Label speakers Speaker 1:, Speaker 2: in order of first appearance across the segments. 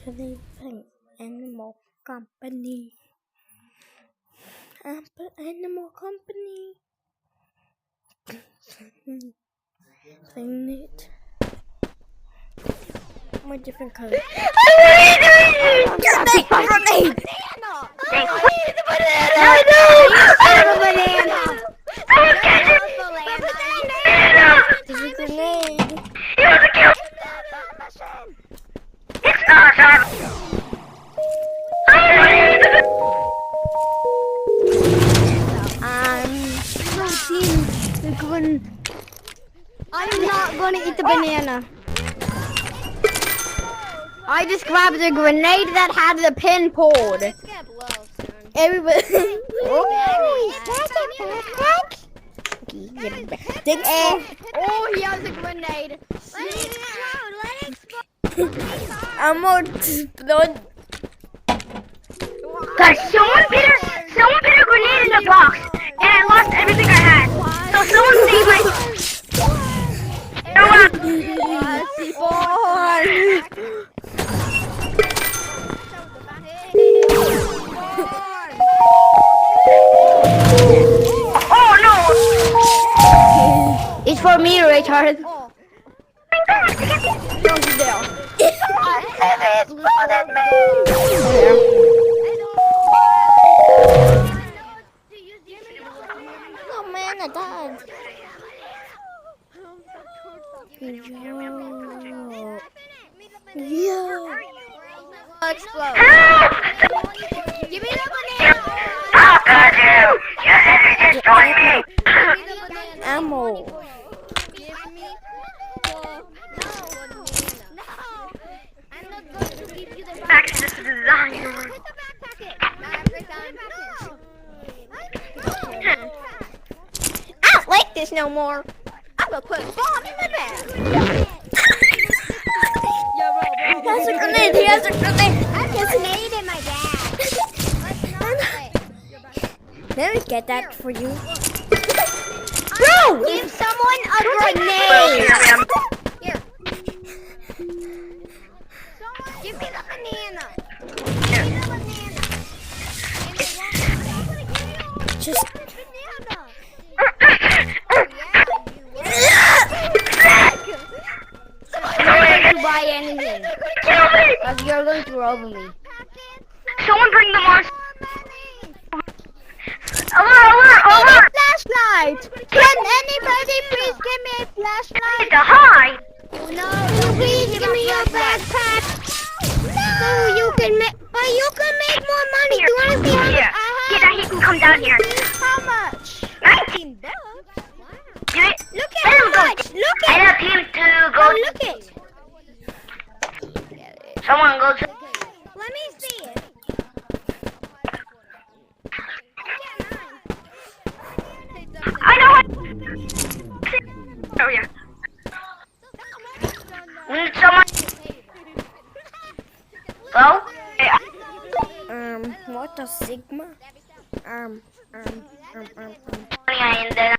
Speaker 1: to the Animal Company. Animal Company. Clean it. My different color. Grenade! There's a grenade.
Speaker 2: It's not time.
Speaker 3: I'm not gonna eat the banana. I just grabbed a grenade that had the pin pulled.
Speaker 4: Let's get low soon.
Speaker 3: Everybody. Oh, he has a grenade.
Speaker 4: Let it explode.
Speaker 1: I'm gonna explode.
Speaker 2: Guys, someone put a grenade in the box, and I lost everything I had. So someone save my. Oh no!
Speaker 3: It's for me, retard.
Speaker 2: Don't you dare!
Speaker 1: Oh man, I died. Yeah.
Speaker 4: Explode. Give me the banana.
Speaker 2: How could you? You literally destroyed me!
Speaker 1: Ammo.
Speaker 4: Give me the no. I'm not going to give you the
Speaker 2: Actually, this is design.
Speaker 4: Put the backpack.
Speaker 3: I don't like this no more. I'm gonna put a bomb in my bag.
Speaker 1: He has a grenade. He has a grenade.
Speaker 4: I just made in my bag.
Speaker 1: Let me get that for you.
Speaker 3: Bro, give someone a grenade.
Speaker 4: Here. Give me the banana.
Speaker 1: Just.
Speaker 3: I'm not going to buy anything.
Speaker 2: Kill me!
Speaker 3: Because you're going to rob me.
Speaker 2: Someone bring the monster. Alert!
Speaker 3: Flashlight! Can anybody please give me a flashlight?
Speaker 2: It's a hide!
Speaker 3: No, please give me your backpack. So you can make, more money. Do you want to see how much
Speaker 2: Here.
Speaker 3: I have?
Speaker 2: Yeah, he can come down here.
Speaker 3: How much?
Speaker 2: 19
Speaker 3: $19.
Speaker 2: Do it.
Speaker 3: Look
Speaker 2: Let
Speaker 3: at
Speaker 2: him
Speaker 3: how
Speaker 2: go.
Speaker 3: much. Look
Speaker 2: I
Speaker 3: at.
Speaker 2: have him to go.
Speaker 3: Oh, look at.
Speaker 2: Someone go to.
Speaker 4: Let me see it.
Speaker 2: I know what. Oh yeah. We need someone. Go. Hey,
Speaker 1: What a Sigma?
Speaker 2: and then.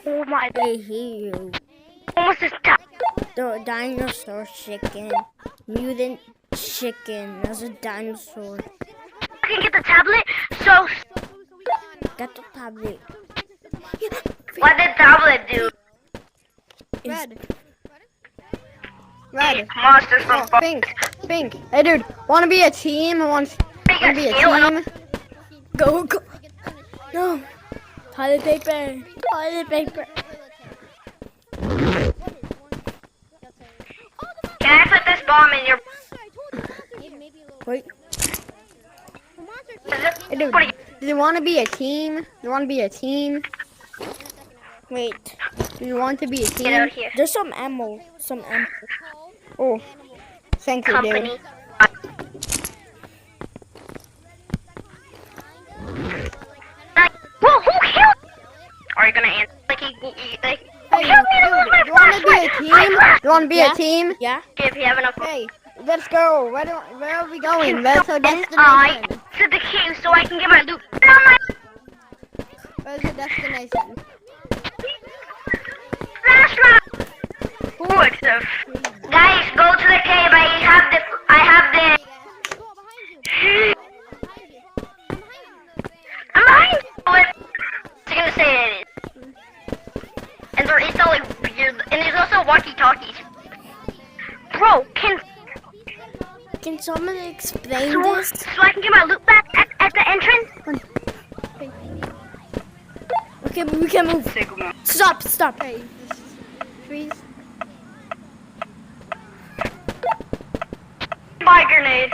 Speaker 2: Oh my!
Speaker 1: They hear you.
Speaker 2: Almost is top.
Speaker 1: The dinosaur chicken. Mutant chicken. That's a dinosaur.
Speaker 2: I can get the tablet. So
Speaker 1: Got the tablet.
Speaker 2: what did the tablet do?
Speaker 3: Red. Red.
Speaker 2: Monsters from
Speaker 3: Oh, pink. Pink. Hey, dude. Want to be a team? Want to be a team?
Speaker 1: Go. No. Toilet paper. Toilet paper.
Speaker 2: Can I put this bomb in your?
Speaker 1: Wait.
Speaker 3: Hey, dude. Do you want to be a team? Do you want to be a team?
Speaker 1: Wait.
Speaker 3: Do you want to be a
Speaker 2: Get
Speaker 3: team?
Speaker 2: out here.
Speaker 1: There's some ammo.
Speaker 3: Oh, thank you,
Speaker 2: Company.
Speaker 3: dude.
Speaker 2: Whoa, who killed? Are you gonna answer? Like,
Speaker 3: Hey,
Speaker 2: kill me
Speaker 3: dude,
Speaker 2: to lose my
Speaker 3: you want to be a
Speaker 2: flashlight.
Speaker 3: team? You want to be a team?
Speaker 1: Yeah?
Speaker 2: If you have enough.
Speaker 3: Hey, let's go. Where are we going? Where's our
Speaker 2: And
Speaker 3: destination?
Speaker 2: I to the cave so I can get my loot.
Speaker 3: Where's the destination?
Speaker 2: Flashlight. Ooh, it's a Guys, go to the cave. I have the. I'm behind you. I was gonna say it is. And there is all like weird, and there's also walkie-talkies. Bro,
Speaker 1: Can someone explain
Speaker 2: so
Speaker 1: this?
Speaker 2: I can get my loot back at the entrance?
Speaker 1: Okay, but we can move.
Speaker 2: Sigma.
Speaker 1: Stop.
Speaker 4: Okay, just freeze.
Speaker 2: Fire grenade.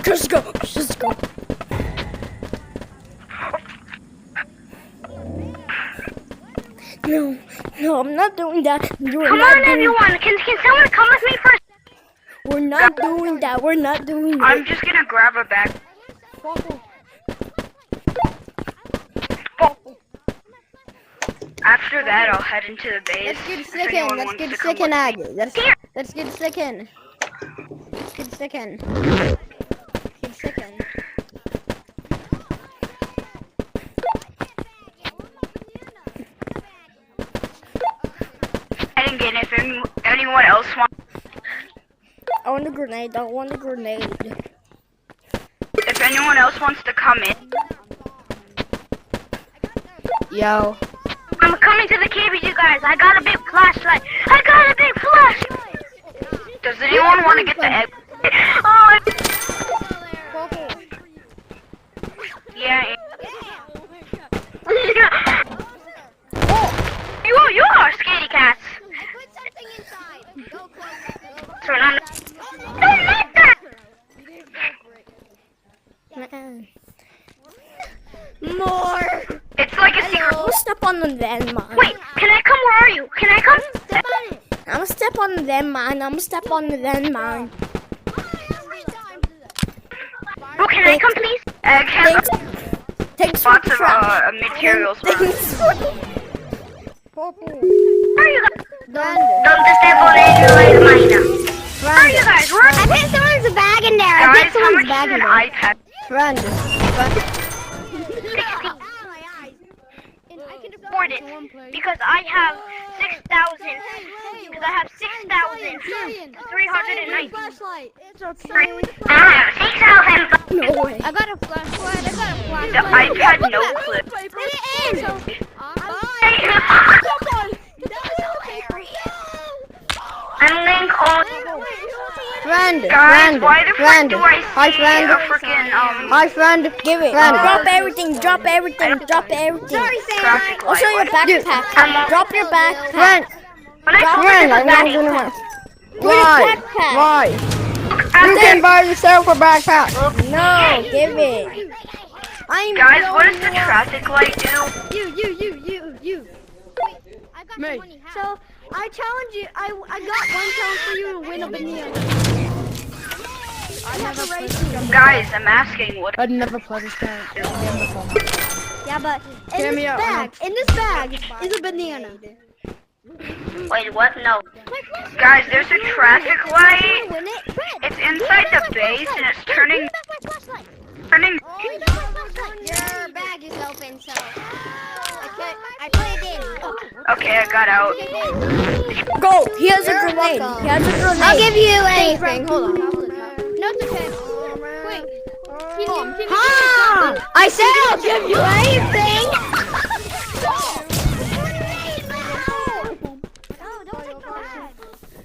Speaker 1: Just go. No, I'm not doing that. You're
Speaker 2: Come
Speaker 1: not
Speaker 2: on,
Speaker 1: doing.
Speaker 2: everyone. Can someone come with me for?
Speaker 1: We're not doing that. We're not doing that.
Speaker 2: I'm just gonna grab a bag. After that, I'll head into the base.
Speaker 4: Let's get
Speaker 2: if
Speaker 4: second.
Speaker 2: anyone
Speaker 4: Let's
Speaker 2: wants
Speaker 4: get
Speaker 2: to come
Speaker 4: second,
Speaker 2: with-
Speaker 4: Aggie. Let's
Speaker 2: Here.
Speaker 4: get second. Let's get second. Get second.
Speaker 2: I didn't get it. If anyone else wants,
Speaker 1: I want a grenade.
Speaker 2: if anyone else wants to come in,
Speaker 4: Yo.
Speaker 2: I'm coming to the cave with you guys. I got a big flashlight. Does anyone want to get the egg? Oh, yeah. You are scaredy cats. So I'm don't like that.
Speaker 1: More.
Speaker 2: It's like a secret.
Speaker 1: I'll step on the landmine.
Speaker 2: Wait, can I come? Where are you? Can I come?
Speaker 1: I'm gonna step on the landmine.
Speaker 2: Bro, can I come, please?
Speaker 1: Thanks. Thanks for
Speaker 2: Lots
Speaker 1: the
Speaker 2: of
Speaker 1: trap.
Speaker 2: materials.
Speaker 1: Thanks.
Speaker 2: Where are you guys?
Speaker 4: Brandon.
Speaker 2: Don't step on any mine. Where are you guys? Where?
Speaker 3: I think someone's bag in there. I
Speaker 2: Guys,
Speaker 3: think
Speaker 2: how
Speaker 3: someone's
Speaker 2: much
Speaker 3: bag
Speaker 2: is
Speaker 3: in
Speaker 2: an
Speaker 3: there.
Speaker 2: iPad?
Speaker 4: Brandon.
Speaker 2: 60. Afford it because I have 6,000. Because I have 6,390.
Speaker 4: Flashlight. It's
Speaker 2: I have 6,000.
Speaker 1: No way.
Speaker 4: I got a flashlight.
Speaker 2: The iPad no clip. I'm laying on.
Speaker 4: Friend.
Speaker 2: Guys, why the frick do I
Speaker 4: Hi,
Speaker 2: see
Speaker 4: friend.
Speaker 2: a freaking
Speaker 4: Hi, friend.
Speaker 1: Give it.
Speaker 4: Friend.
Speaker 1: Drop everything.
Speaker 2: traffic
Speaker 1: Also your
Speaker 2: light?
Speaker 1: backpack. Drop your backpack.
Speaker 4: Friend.
Speaker 2: When I
Speaker 1: Drop
Speaker 2: come
Speaker 1: your
Speaker 2: to the
Speaker 4: I'm not
Speaker 2: back,
Speaker 4: gonna work.
Speaker 1: Where's your
Speaker 4: Why?
Speaker 1: backpack?
Speaker 4: Why?
Speaker 2: I'm
Speaker 4: You can buy yourself a backpack.
Speaker 1: No, give it.
Speaker 4: I'm
Speaker 2: Guys, what does the traffic light do?
Speaker 4: You.
Speaker 1: I got
Speaker 4: Me.
Speaker 1: money.
Speaker 4: So I challenge you. I got one challenge for you to win a banana. I never played.
Speaker 2: Guys, I'm asking what.
Speaker 4: I'd never play this game.
Speaker 3: Yeah, but
Speaker 4: Hear me out.
Speaker 3: in this bag is a banana.
Speaker 2: Wait, what? No. Guys, there's a traffic light. It's inside the base and it's turning.
Speaker 3: Your bag is open, so I put it in.
Speaker 2: Okay, I got out.
Speaker 1: Go. He has a grenade.
Speaker 3: I'll give you anything.
Speaker 4: Hold on.
Speaker 3: No, it's okay. Wait.
Speaker 4: Ah! I said I'll give you anything.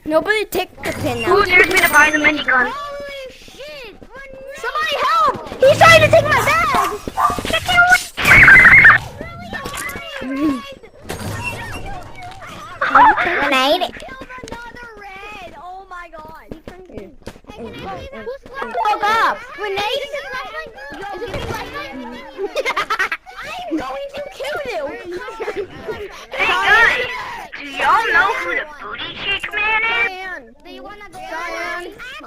Speaker 1: Nobody take the pin
Speaker 2: Who
Speaker 1: out.
Speaker 2: dares me to buy the minigun?
Speaker 3: Holy shit! Somebody help! He's trying to take my bag! Grenade.
Speaker 4: Oh my god.
Speaker 3: Fuck up! Grenade? I'm going to kill you!
Speaker 2: Hey guys, do y'all know who the booty cheek man is?
Speaker 3: Do you wanna go?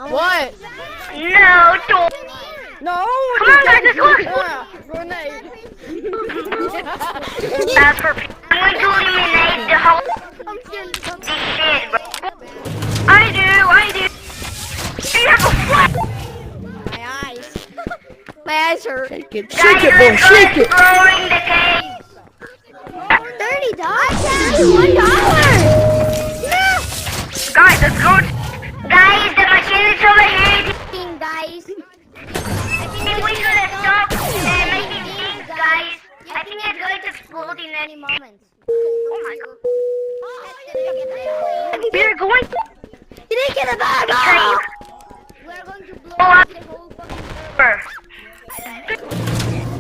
Speaker 4: What?
Speaker 2: No, don't.
Speaker 4: No.
Speaker 2: Come on, guys, let's go.
Speaker 4: Grenade.
Speaker 2: As for I'm going to eliminate the whole this shit, bro. I do. You have a flat.
Speaker 3: My eyes hurt.
Speaker 4: Shake it,
Speaker 2: Guys, let's go exploring the cave.
Speaker 3: $30? $1?
Speaker 2: going
Speaker 3: You didn't get a bag.
Speaker 2: to
Speaker 4: We're going to blow
Speaker 2: Oh,
Speaker 4: up the whole fucking server.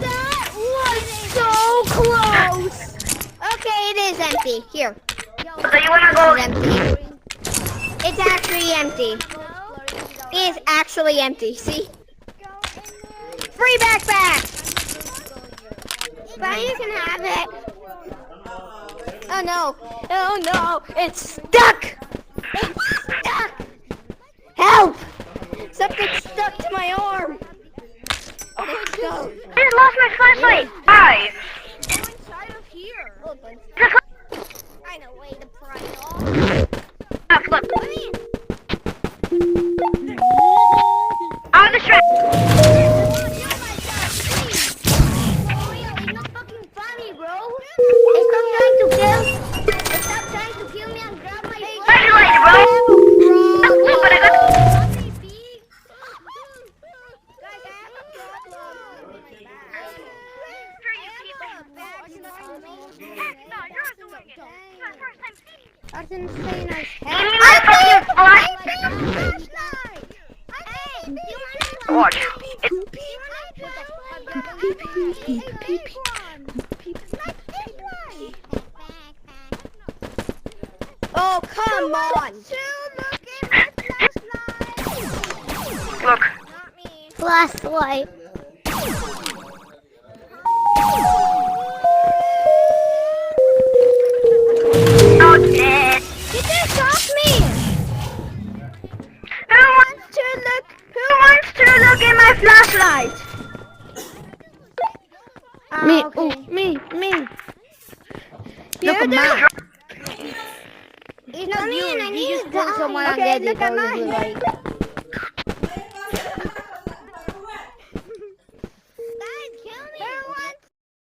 Speaker 3: That was so close. Okay, it is empty. Here,
Speaker 2: So you wanna go?
Speaker 3: it's empty. It's actually empty. It's actually empty. See? Free backpack. But you can have it. Oh no! Oh no! It's stuck! It's stuck! Help! Something's stuck to my arm. Let's go.
Speaker 2: I just lost my flashlight. Guys.
Speaker 4: Go inside of here.
Speaker 3: I know way to pry it off.
Speaker 2: Flip. On the strap.
Speaker 4: It's not fucking funny, bro.
Speaker 3: Stop trying to kill.
Speaker 4: Stop trying to kill me and grab my
Speaker 2: Flashlight, bro. That's blue, but I got.
Speaker 4: Guys, I have a problem.
Speaker 2: No, you're doing it. It's my first time seeing you.
Speaker 3: That's insane as
Speaker 2: Give
Speaker 3: hell.
Speaker 2: me my fucking flashlight.
Speaker 3: Hey, do you want to
Speaker 2: Watch. It's
Speaker 3: Oh, come on.
Speaker 2: look.
Speaker 3: Flashlight.
Speaker 2: Oh, dead.
Speaker 3: You just off me.
Speaker 2: Who wants to look at my flashlight?
Speaker 3: Me, oh, me. Look at mine.
Speaker 4: It's not
Speaker 3: I mean,
Speaker 4: you.
Speaker 3: I
Speaker 4: You
Speaker 3: need
Speaker 4: just
Speaker 3: to
Speaker 4: pull
Speaker 3: die.
Speaker 4: someone and
Speaker 3: Okay,
Speaker 4: get
Speaker 3: look
Speaker 4: it.
Speaker 3: at
Speaker 4: Probably
Speaker 3: mine.
Speaker 4: like.